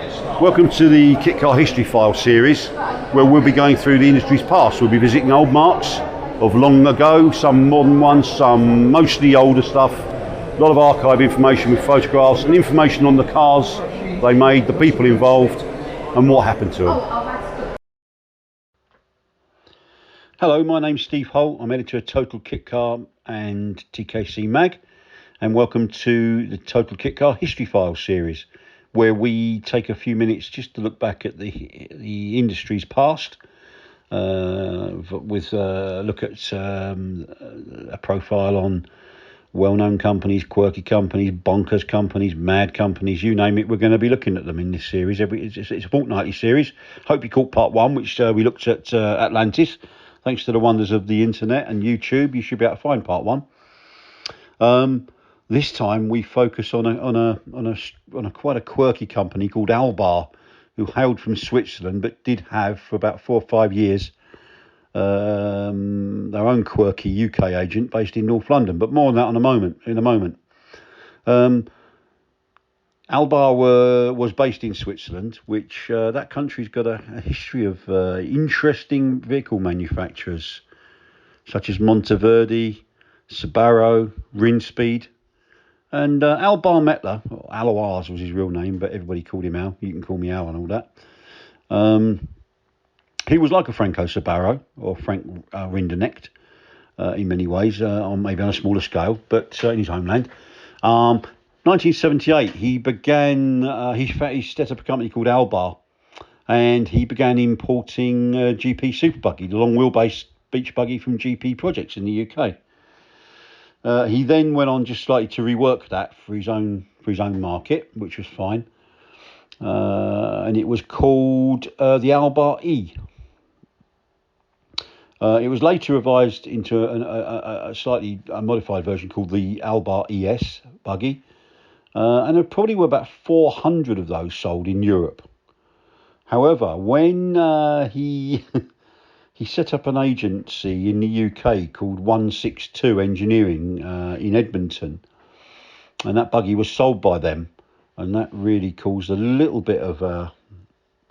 Welcome to the Kitcar History File series, where we'll be going through the industry's past. We'll be visiting old marques of long ago, some modern ones, some mostly older stuff. A lot of archive information with photographs and information on the cars they made, the people involved, and what happened to them. Hello, my name's Steve Holt. I'm editor of Total Kitcar and TKC Mag, and welcome to the Total Kitcar History File series, where we take a few minutes just to look back at the industry's past, with a look at a profile on well-known companies, quirky companies, bonkers companies, mad companies, you name it. We're going to be looking at them in this series. It's a fortnightly series. Hope you caught part one, which we looked at Atlantis. Thanks to the wonders of the internet and YouTube, you should be able to find part one. This time we focus on a quite a quirky company called ALBAR, who hailed from Switzerland but did have for about 4 or 5 years their own quirky UK agent based in North London. But more on that in a moment. ALBAR was based in Switzerland, which that country's got a history of interesting vehicle manufacturers such as Monteverdi, Subaru, Rinspeed. And ALBAR Mettler, or Alois was his real name, but everybody called him Al. You can call me Al and all that. He was like a Franco Subaru, or Frank Rinderknecht, in many ways, maybe on a smaller scale, but in his homeland. 1978, he began, he set up a company called ALBAR, and he began importing GP Super Buggy, the long wheelbase beach buggy from GP projects in the UK. He then went on just slightly to rework that for his own market, which was fine. And it was called the ALBAR E. It was later revised into a slightly modified version called the ALBAR ES buggy. And there probably were about 400 of those sold in Europe. However, when he set up an agency in the UK called 162 Engineering in Edmonton, and that buggy was sold by them, and that really caused a little bit of a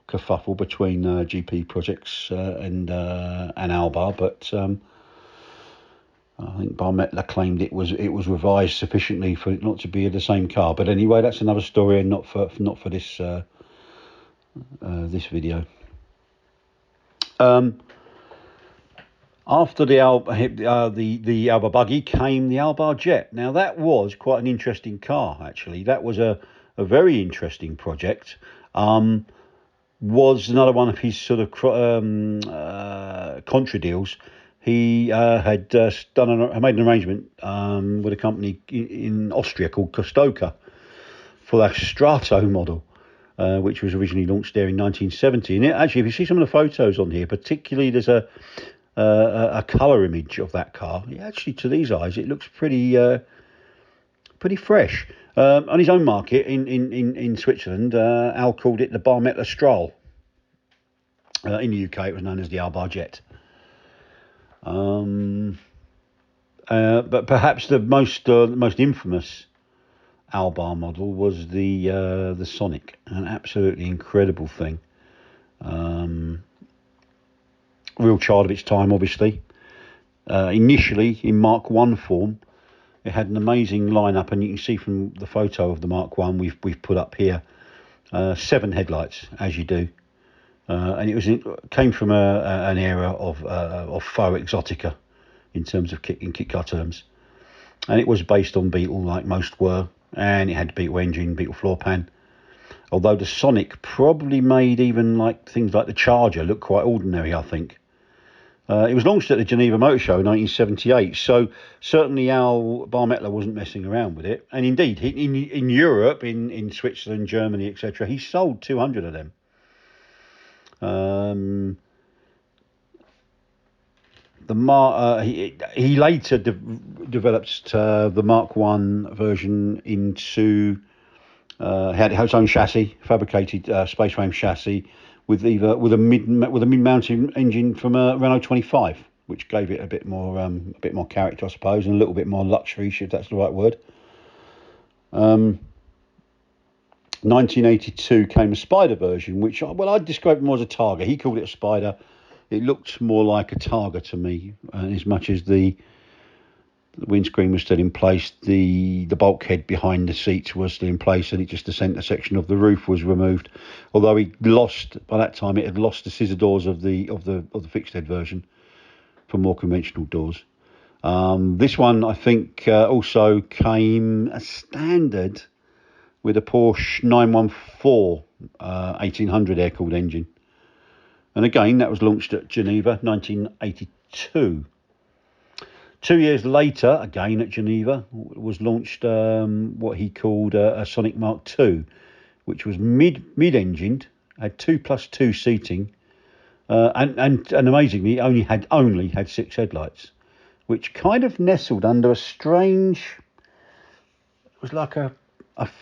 kerfuffle between GP projects and ALBAR. But I think Mettler claimed it was revised sufficiently for it not to be the same car. But anyway, that's another story, and not for this this video. After the ALBAR buggy came the ALBAR Jet. Now that was quite an interesting car, actually. That was a very interesting project. Was another one of his sort of contra deals. He had made an arrangement with a company in Austria called Costoka for that Strato model, which was originally launched there in 1970. And actually, if you see some of the photos on here, particularly there's a colour image of that car. Actually, to these eyes, it looks pretty fresh. On his own market in Switzerland, Al called it the Bar Mettler Strahl. In the UK, it was known as the ALBAR Jet. But perhaps the most infamous ALBAR model was the Sonic, an absolutely incredible thing. Real child of its time, obviously. Initially in Mark 1 form, it had an amazing lineup, and you can see from the photo of the Mark 1 we've put up here, 7 headlights, as you do, and came from an era of faux exotica in terms of kit car terms, and it was based on Beetle, like most were, and it had Beetle engine, Beetle floor pan. Although the Sonic probably made even like things like the Charger look quite ordinary, I think. It was launched at the Geneva Motor Show in 1978, so certainly ALBAR Mettler wasn't messing around with it. And indeed, in Europe, in Switzerland, Germany, etc., he sold 200 of them. He later developed the Mark 1 version into had its own chassis, fabricated space frame chassis with a mid-mounted engine from a Renault 25, which gave it a bit more character, I suppose, and a little bit more luxury, if that's the right word. 1982 came a Spider version, which, well, I'd describe it more as a Targa. He called it a Spider. It looked more like a Targa to me, as much as the windscreen was still in place, the bulkhead behind the seats was still in place, and the centre section of the roof was removed. Although by that time it had lost the scissor doors of the fixed head version for more conventional doors. This one, I think, also came as standard with a Porsche 914 1800 air-cooled engine. And again, that was launched at Geneva, 1982. 2 years later, again at Geneva, was launched what he called a Sonic Mark II, which was mid-engined, had 2+2 seating, and amazingly only had 6 headlights, which kind of nestled under a strange, it was like a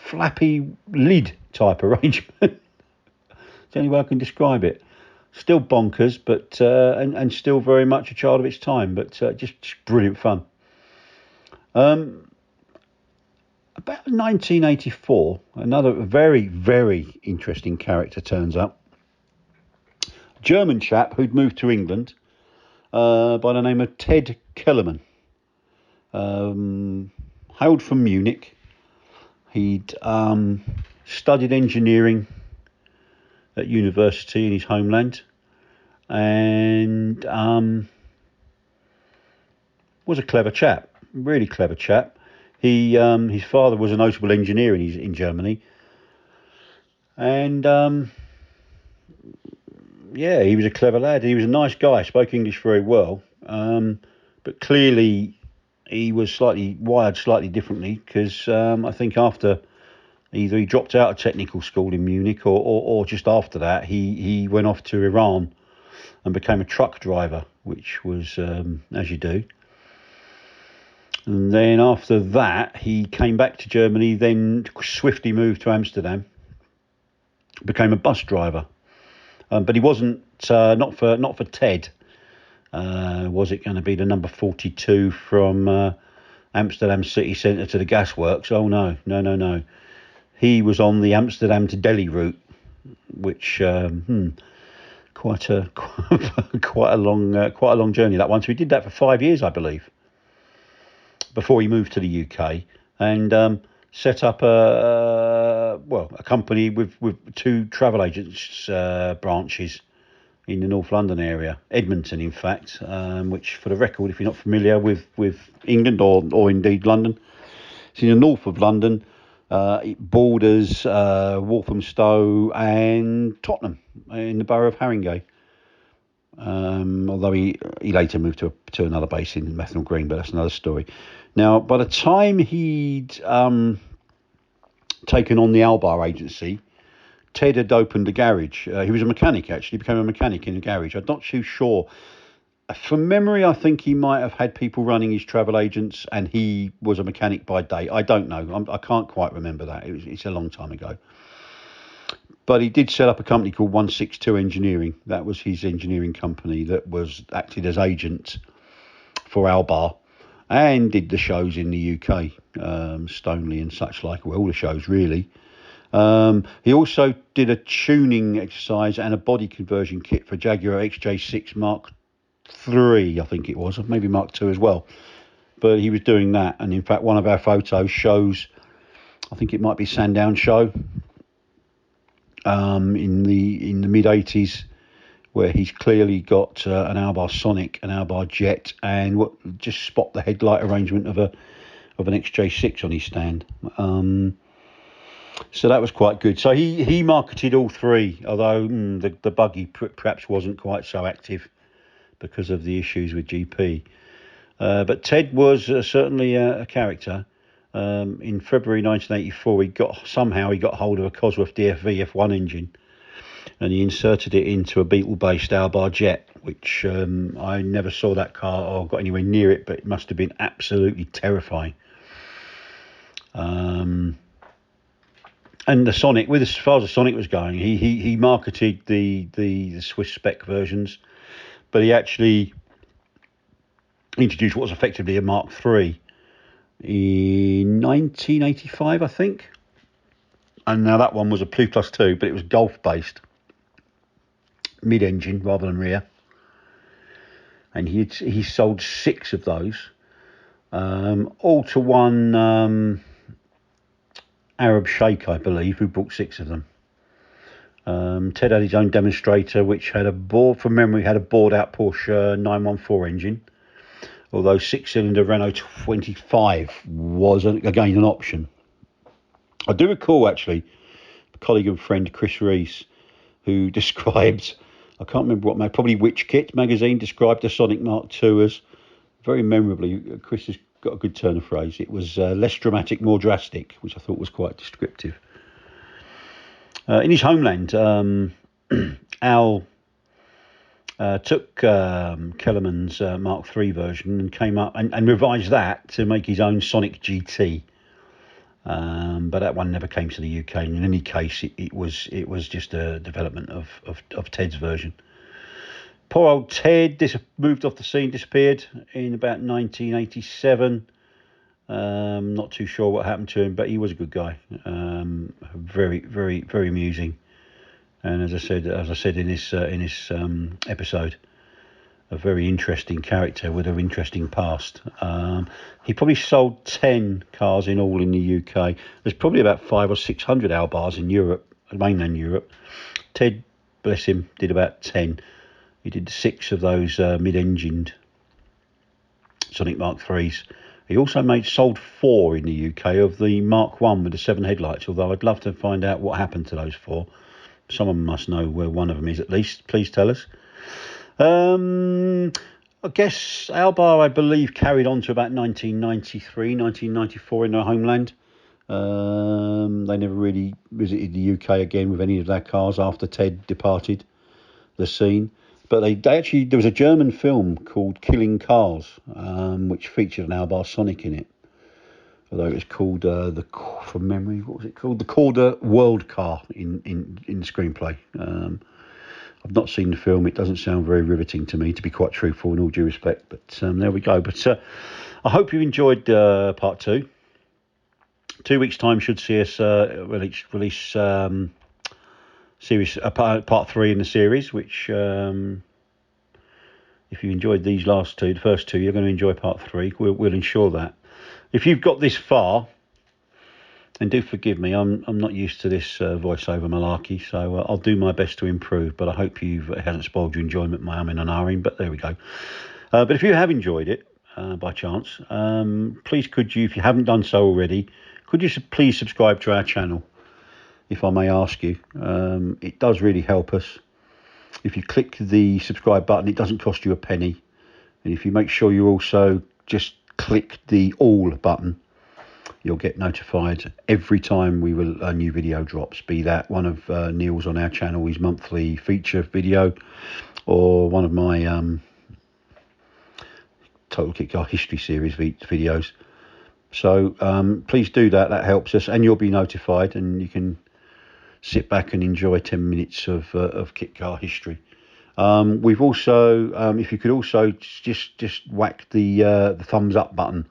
flappy lid type arrangement. It's the only way I can describe it. Still bonkers, but and still very much a child of its time, but just brilliant fun. About 1984, another very, very interesting character turns up. German chap who'd moved to England by the name of Ted Kellerman. Hailed from Munich. He'd studied engineering at university in his homeland, and was a clever chap, really clever chap. His father was a notable engineer in Germany, and he was a clever lad. He was a nice guy, spoke English very well, but clearly he was wired slightly differently, because I think after either he dropped out of technical school in Munich, or just after that, he went off to Iran and became a truck driver, which was, as you do. And then after that, he came back to Germany, then swiftly moved to Amsterdam, became a bus driver. But he wasn't, not for Ted. Was it going to be the number 42 from Amsterdam city centre to the gasworks? Oh, no. He was on the Amsterdam to Delhi route, which quite a long journey, that one. So he did that for 5 years, I believe, before he moved to the UK and set up a company with 2 travel agents branches in the North London area, Edmonton, in fact, which, for the record, if you're not familiar with England or indeed London, it's in the north of London. It borders Walthamstow and Tottenham in the borough of Haringey. Although he later moved to another base in Bethnal Green, but that's another story. Now, by the time he'd taken on the ALBAR agency, Ted had opened a garage. He was a mechanic, actually, became a mechanic in a garage. I'm not too sure. From memory, I think he might have had people running his travel agents, and he was a mechanic by day. I don't know. I can't quite remember that. It's a long time ago. But he did set up a company called 162 Engineering. That was his engineering company that acted as agent for ALBAR and did the shows in the UK, Stoneleigh and such like. Well, all the shows, really. He also did a tuning exercise and a body conversion kit for Jaguar XJ6 Mark III, I think it was, or maybe Mark II as well. But he was doing that, and in fact, one of our photos shows, I think it might be Sandown show, in the mid '80s, where he's clearly got an ALBAR Sonic, an ALBAR Jet, and just spot the headlight arrangement of an XJ6 on his stand. So that was quite good. So he marketed all 3, although the buggy perhaps wasn't quite so active because of the issues with GP. But Ted was certainly a character. In February 1984, he got hold of a Cosworth DFV F1 engine, and he inserted it into a Beetle-based ALBAR Jet, which I never saw that car or got anywhere near it, but it must have been absolutely terrifying. And the Sonic, as far as the Sonic was going, he marketed the Swiss spec versions, but he actually introduced what was effectively a Mark III in 1985, I think. And now that one was a 2+2, but it was Golf based, mid-engine rather than rear. And he sold 6 of those, all to one Arab sheikh, I believe, who bought 6 of them. Ted had his own demonstrator, which had a board, from memory, had a bored out Porsche 914 engine, although 6-cylinder Renault 25 was again an option. I do recall, actually, a colleague and friend, Chris Rees, who described, I can't remember what, probably Which Kit magazine, described the Sonic Mark II as, very memorably, Chris has got a good turn of phrase, it was less dramatic, more drastic, which I thought was quite descriptive. In his homeland, Al took Kellerman's Mark III version and came up and revised that to make his own Sonic GT. But that one never came to the UK. And in any case, it was just a development of Ted's version. Poor old Ted moved off the scene, disappeared in about 1987. Not too sure what happened to him, but he was a good guy. Very, very, very amusing. And as I said in this episode, a very interesting character with an interesting past. He probably sold 10 cars in all in the UK. There's probably about 500 or 600 ALBARs in Europe, mainland Europe. Ted, bless him, did about 10. He did 6 of those mid-engined Sonic Mark IIIs. He also sold 4 in the UK of the Mark I with the 7 headlights, although I'd love to find out what happened to those 4. Someone must know where one of them is, at least. Please tell us. I guess ALBAR, I believe, carried on to about 1993, 1994 in their homeland. They never really visited the UK again with any of their cars after Ted departed the scene. But they actually, there was a German film called Killing Cars, which featured an ALBAR Sonic in it. Although it was called, from memory, what was it called? The Corda World Car in the screenplay. I've not seen the film. It doesn't sound very riveting to me, to be quite truthful, in all due respect. But there we go. But I hope you enjoyed part 2. 2 weeks' time should see us release series part 3 in the series, which if you enjoyed these last 2, the first 2, you're going to enjoy part 3. We'll ensure that. If you've got this far, and do forgive me, I'm not used to this voiceover malarkey, so I'll do my best to improve, but I hope it hasn't spoiled your enjoyment, my umming and ahhing, but there we go. But if you have enjoyed it, by chance, please could you, if you haven't done so already, could you please subscribe to our channel, if I may ask you. It does really help us. If you click the subscribe button, it doesn't cost you a penny. And if you make sure you also just click the all button, you'll get notified every time a new video drops, be that one of Neil's on our channel, his monthly feature video, or one of my Total Kitcar History series videos. So please do that. That helps us, and you'll be notified, and you can sit back and enjoy 10 minutes of Kitcar history. We've also, if you could also just whack the thumbs up button.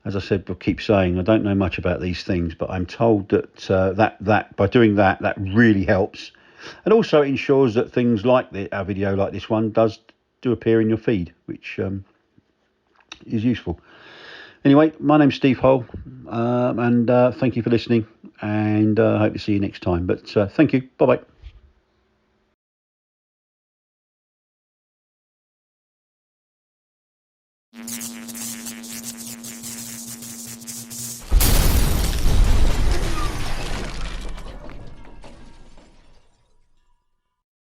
As I said, I keep saying I don't know much about these things, but I'm told that that by doing that really helps, and also it ensures that things like our video, like this one, do appear in your feed, which is useful. Anyway, my name's Steve Hull, and thank you for listening, and I hope to see you next time. But thank you. Bye bye.